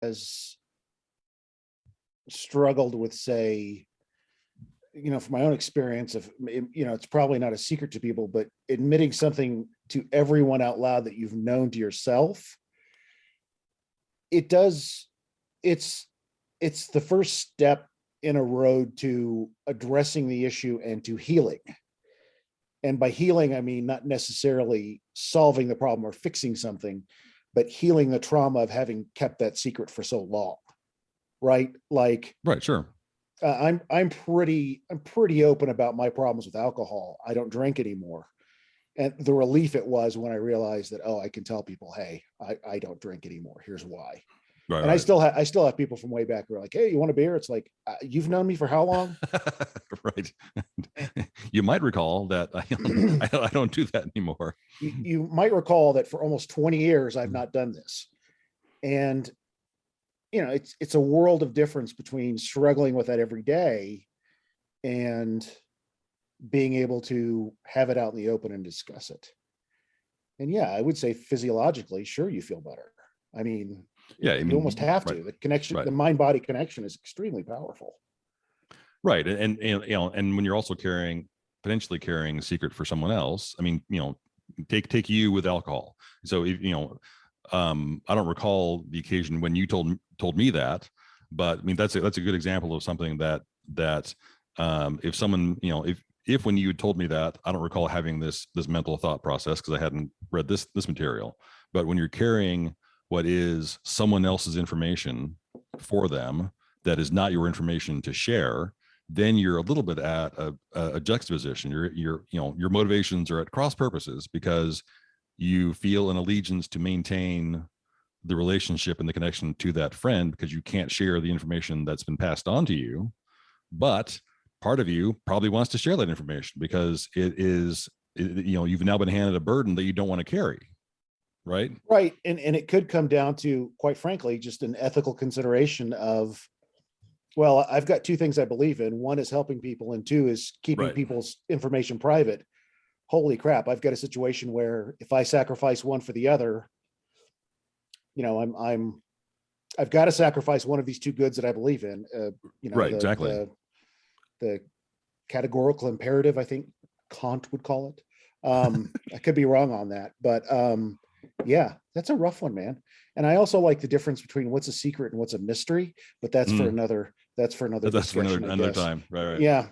has struggled with, say, from my own experience of, it's probably not a secret to people, but admitting something to everyone out loud that you've known to yourself, it's the first step in a road to addressing the issue and to healing. And by healing, I mean not necessarily solving the problem or fixing something, but healing the trauma of having kept that secret for so long. Right? Like, right, sure. I'm pretty open about my problems with alcohol. I don't drink anymore. And the relief it was when I realized that, I can tell people, hey, I don't drink anymore. Here's why. Right, and right. I still have people from way back who are like, hey, you want a beer? It's like, you've known me for how long? Right. You might recall that I don't do that anymore. You might recall that for almost 20 years, I've not done this. And, it's a world of difference between struggling with that every day and being able to have it out in the open and discuss it. And yeah, I would say physiologically, sure, you feel better. I mean, yeah, you almost have to. The connection, right. The mind-body connection is extremely powerful. Right. And when you're also potentially carrying a secret for someone else, I mean, take you with alcohol. So, if, I don't recall the occasion when you told me that, but I mean, that's a good example of something that if someone, if when you told me that, I don't recall having this mental thought process because I hadn't read this material. But when you're carrying what is someone else's information for them that is not your information to share, then you're a little bit at a juxtaposition. Your motivations are at cross purposes because you feel an allegiance to maintain the relationship and the connection to that friend because you can't share the information that's been passed on to you. But part of you probably wants to share that information because you've now been handed a burden that you don't want to carry. Right. Right. And it could come down to, quite frankly, just an ethical consideration of, well, I've got two things I believe in. One is helping people, and two is keeping people's information private. Holy crap. I've got a situation where if I sacrifice one for the other, I've got to sacrifice one of these two goods that I believe in. Right. Exactly. The categorical imperative, I think Kant would call it. I could be wrong on that, but yeah, that's a rough one, man. And I also like the difference between what's a secret and what's a mystery, but that's for another time. Right. Yeah.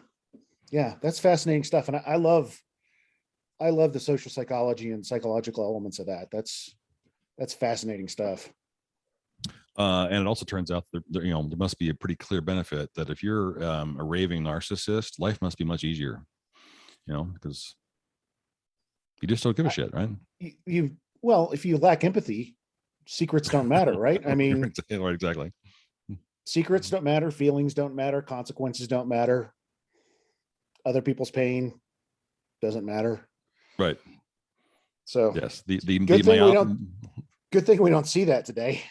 That's fascinating stuff. And I love the social psychology and psychological elements of that. That's fascinating stuff. And it also turns out that there must be a pretty clear benefit that if you're a raving narcissist, life must be much easier, because you just don't give a shit, right? Well, if you lack empathy, secrets don't matter, right? I mean, exactly. Secrets don't matter. Feelings don't matter. Consequences don't matter. Other people's pain doesn't matter. Right. So yes, good thing we don't see that today.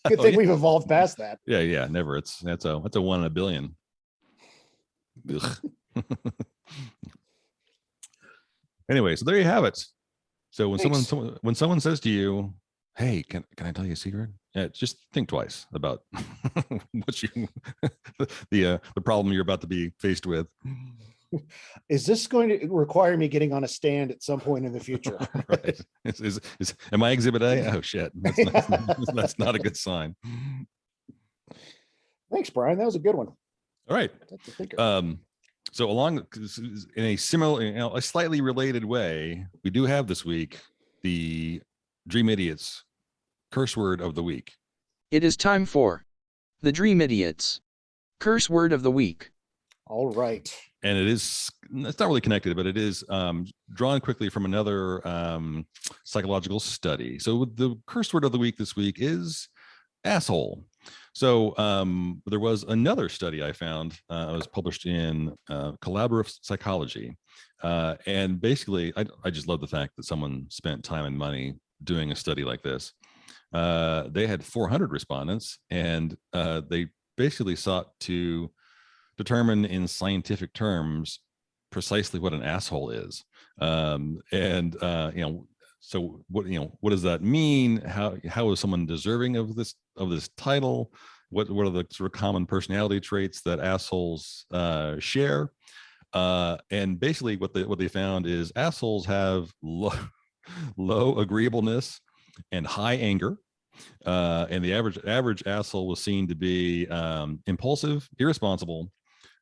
Good thing we've evolved past that. Yeah, never. That's a 1 in a billion. Anyway, so there you have it. So when someone says to you, "Hey, can I tell you a secret?" Just think twice about the problem you're about to be faced with. Is this going to require me getting on a stand at some point in the future? Right. Am I Exhibit A? Oh shit, that's not a good sign. Thanks, Bryan. That was a good one. All right. So along in a similar, a slightly related way, we do have this week the Dream Idiots curse word of the week. It is time for the Dream Idiots curse word of the week. All right. And it's not really connected, but it is drawn quickly from another psychological study. So the curse word of the week this week is asshole. So there was another study I found. It was published in Collaborative Psychology. And basically, I just love the fact that someone spent time and money doing a study like this. They had 400 respondents, and they basically sought to determine in scientific terms precisely what an asshole is. So what does that mean? How is someone deserving of this title? What are the sort of common personality traits that assholes share? And basically what they found is assholes have low agreeableness and high anger. And the average asshole was seen to be impulsive, irresponsible,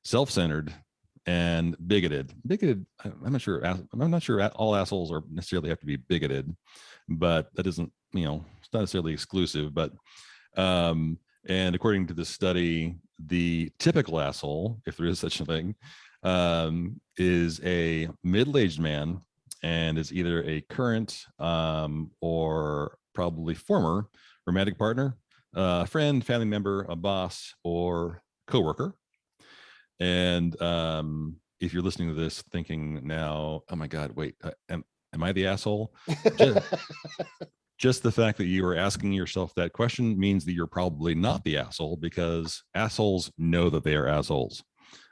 self-centered, and bigoted. I'm not sure. I'm not sure all assholes are necessarily have to be bigoted, but that isn't, it's not necessarily exclusive. But and according to this study, the typical asshole, if there is such a thing, is a middle-aged man and is either a current or probably former romantic partner, a friend, family member, a boss, or coworker. And if you're listening to this thinking now, oh my God, wait, am I the asshole? Just the fact that you are asking yourself that question means that you're probably not the asshole, because assholes know that they are assholes.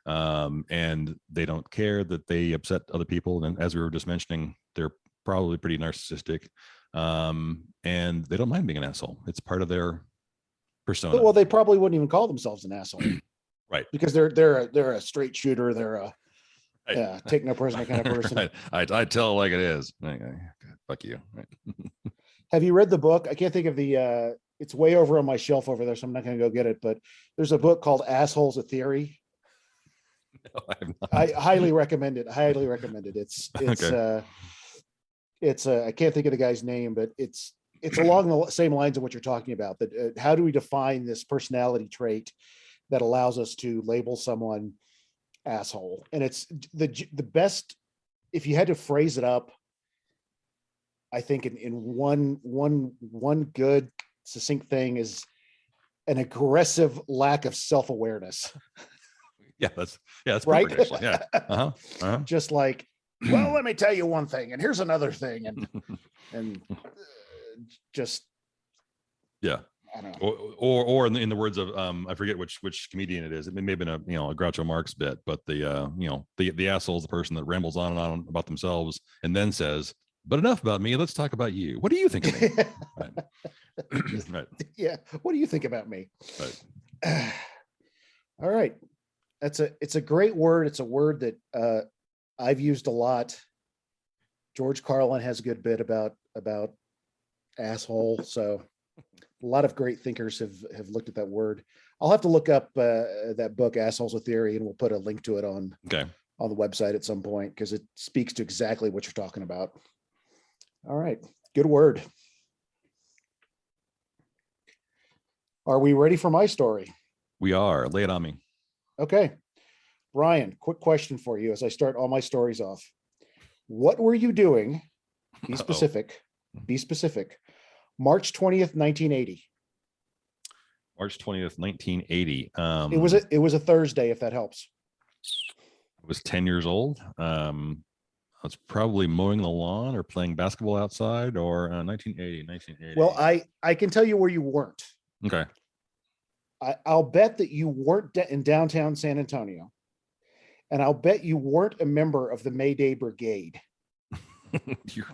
And they don't care that they upset other people. And as we were just mentioning, they're probably pretty narcissistic. And they don't mind being an asshole. It's part of their persona. Well, they probably wouldn't even call themselves an asshole. Right. Because they're a straight shooter. They're a take no prisoner kind of person. Right. I tell it like it is. Fuck you. Right. Have you read the book? I can't think of the it's way over on my shelf over there, so I'm not going to go get it, but there's a book called Assholes, a Theory. No, I have not. I highly recommend it. It's I can't think of the guy's name, but it's along the same lines of what you're talking about, that how do we define this personality trait that allows us to label someone asshole? And it's the best, if you had to phrase it up, I think in one good succinct thing, is an aggressive lack of self-awareness. That's right. Perfect, actually. Yeah. Just like, well, let me tell you one thing, and here's another thing, and just, yeah. I don't know. Or in the words of I forget which comedian it is. It may have been a Groucho Marx bit, but the asshole is the person that rambles on and on about themselves and then says, "But enough about me. Let's talk about you. What do you think of me?" Right. Right. Yeah. What do you think about me? Right. All right. It's a great word. It's a word that I've used a lot. George Carlin has a good bit about asshole. So a lot of great thinkers have looked at that word. I'll have to look up that book, Assholes, a Theory, and we'll put a link to it on the website at some point, because it speaks to exactly what you're talking about. All right. Good word. Are we ready for my story? We are. Lay it on me. Okay. Bryan, quick question for you as I start all my stories off. What were you doing? Be specific. Be specific. March 20th, 1980. March 20th, 1980. It was a Thursday, if that helps. I was 10 years old. I was probably mowing the lawn or playing basketball outside, or 1980. Well, I can tell you where you weren't. Okay. I'll bet that you weren't in downtown San Antonio. And I'll bet you weren't a member of the Mayday Brigade. You're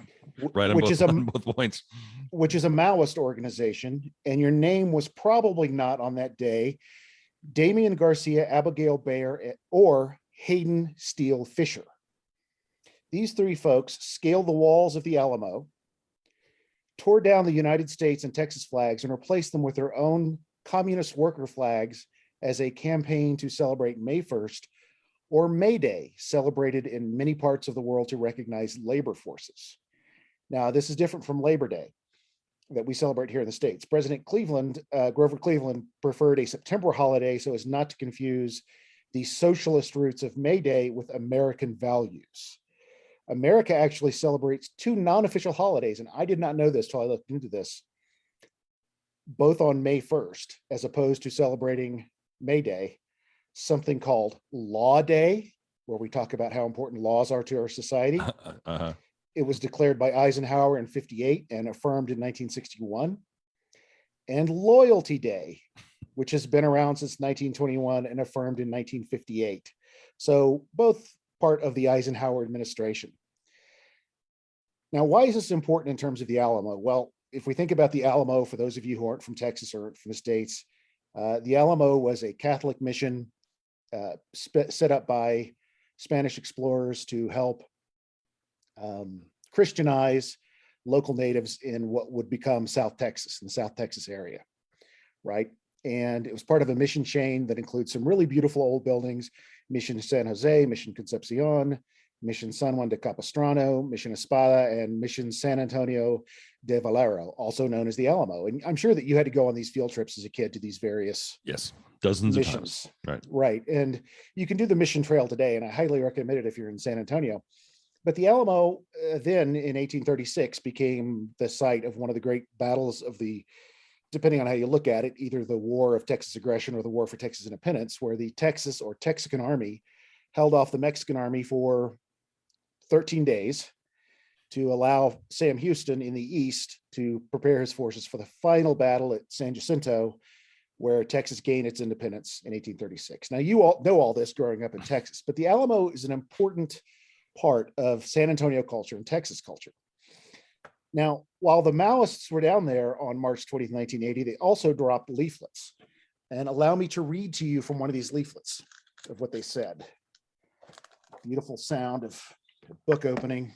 right on both points. Which is a Maoist organization. And your name was probably not on that day Damian Garcia, Abigail Bayer, or Hayden Steele Fisher. These three folks scaled the walls of the Alamo, tore down the United States and Texas flags, and replaced them with their own communist worker flags as a campaign to celebrate May 1st, or May Day, celebrated in many parts of the world to recognize labor forces. Now, this is different from Labor Day that we celebrate here in the States. President Grover Cleveland, preferred a September holiday so as not to confuse the socialist roots of May Day with American values. America actually celebrates two non-official holidays, and I did not know this till I looked into this, both on May 1st, as opposed to celebrating May Day, something called Law Day, where we talk about how important laws are to our society. It was declared by Eisenhower in 1958 and affirmed in 1961. And Loyalty Day, which has been around since 1921 and affirmed in 1958. So both part of the Eisenhower administration. Now, why is this important in terms of the Alamo? Well, if we think about the Alamo, for those of you who aren't from Texas or from the States, the Alamo was a Catholic mission set up by Spanish explorers to help Christianize local natives in what would become South Texas, in the South Texas area, right? And it was part of a mission chain that includes some really beautiful old buildings: Mission San Jose, Mission Concepcion, Mission San Juan de Capistrano, Mission Espada, and Mission San Antonio de Valero, also known as the Alamo. And I'm sure that you had to go on these field trips as a kid to these various Yes, dozens missions. of times. Right. And you can do the mission trail today, and I highly recommend it if you're in San Antonio. But the Alamo then in 1836 became the site of one of the great battles of the, depending on how you look at it, either the War of Texas Aggression or the War for Texas Independence, where the Texas or Texican Army held off the Mexican Army for 13 days to allow Sam Houston in the East to prepare his forces for the final battle at San Jacinto, where Texas gained its independence in 1836. Now, you all know all this growing up in Texas, but the Alamo is an important part of San Antonio culture and Texas culture. Now, while the Maoists were down there on March 20th, 1980, they also dropped leaflets. And allow me to read to you from one of these leaflets of what they said. Beautiful sound of book opening.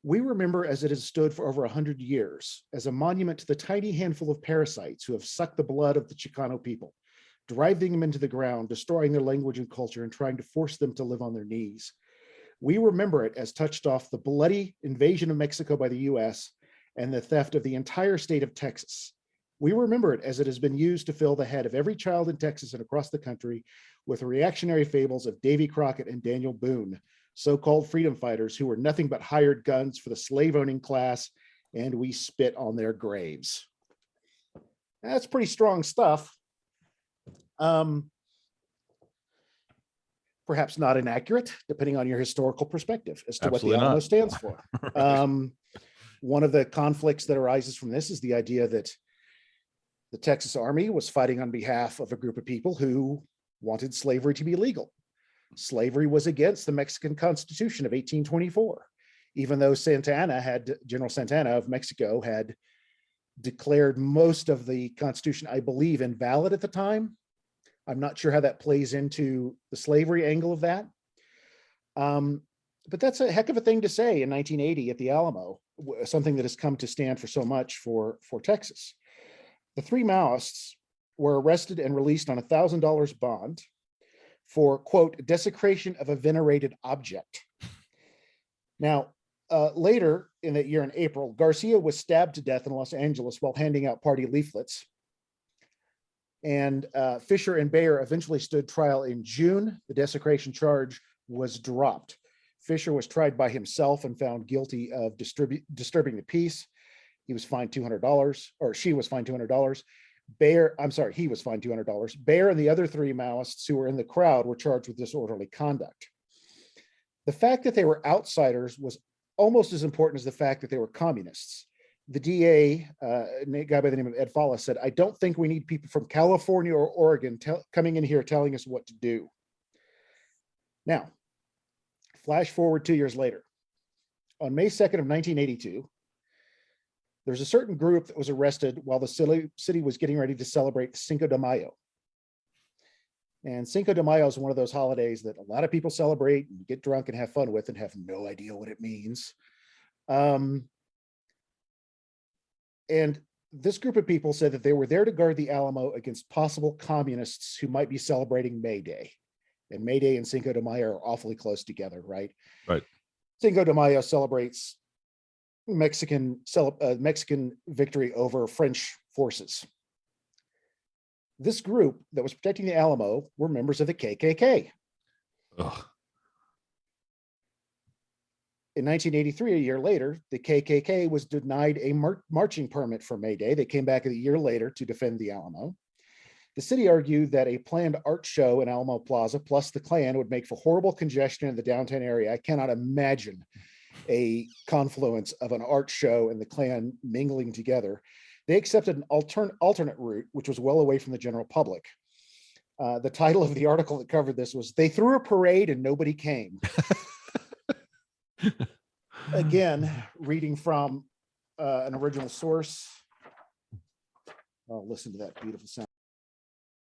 We remember as it has stood for over 100 years as a monument to the tiny handful of parasites who have sucked the blood of the Chicano people, driving them into the ground, destroying their language and culture, and trying to force them to live on their knees. We remember it as touched off the bloody invasion of Mexico by the US and the theft of the entire state of Texas. We remember it as it has been used to fill the head of every child in Texas and across the country with reactionary fables of Davy Crockett and Daniel Boone, so-called freedom fighters who were nothing but hired guns for the slave-owning class, and we spit on their graves. That's pretty strong stuff. Perhaps not inaccurate, depending on your historical perspective as to Absolutely what the Alamo not. stands for. Right. One of the conflicts that arises from this is the idea that the Texas Army was fighting on behalf of a group of people who wanted slavery to be legal. Slavery was against the Mexican Constitution of 1824, even though General Santana of Mexico had declared most of the Constitution, I believe, invalid at the time. I'm not sure how that plays into the slavery angle of that. But that's a heck of a thing to say in 1980 at the Alamo, something that has come to stand for so much for Texas. The three Maoists were arrested and released on $1,000 bond for, quote, desecration of a venerated object. Now, later in that year in April, Garcia was stabbed to death in Los Angeles while handing out party leaflets. And Fisher and Bayer eventually stood trial in June. The desecration charge was dropped. Fisher was tried by himself and found guilty of disturbing the peace. He was fined $200, or she was fined $200. He was fined $200. Bayer and the other three Maoists who were in the crowd were charged with disorderly conduct. The fact that they were outsiders was almost as important as the fact that they were communists. The DA, a guy by the name of Ed Falla, said, "I don't think we need people from California or Oregon coming in here telling us what to do." Now, flash forward 2 years later. On May 2nd of 1982, there's a certain group that was arrested while the city was getting ready to celebrate Cinco de Mayo. And Cinco de Mayo is one of those holidays that a lot of people celebrate and get drunk and have fun with and have no idea what it means. And this group of people said that they were there to guard the Alamo against possible communists who might be celebrating May Day. And May Day and Cinco de Mayo are awfully close together, right? Right. Cinco de Mayo celebrates Mexican victory over French forces. This group that was protecting the Alamo were members of the KKK. Ugh. In 1983, a year later, the KKK was denied a marching permit for May Day. They came back a year later to defend the Alamo. The city argued that a planned art show in Alamo Plaza plus the Klan would make for horrible congestion in the downtown area. I cannot imagine a confluence of an art show and the Klan mingling together. They accepted an alternate route, which was well away from the general public. The title of the article that covered this was, "They threw a parade and nobody came." again, reading from an original source. Oh, listen to that beautiful sound.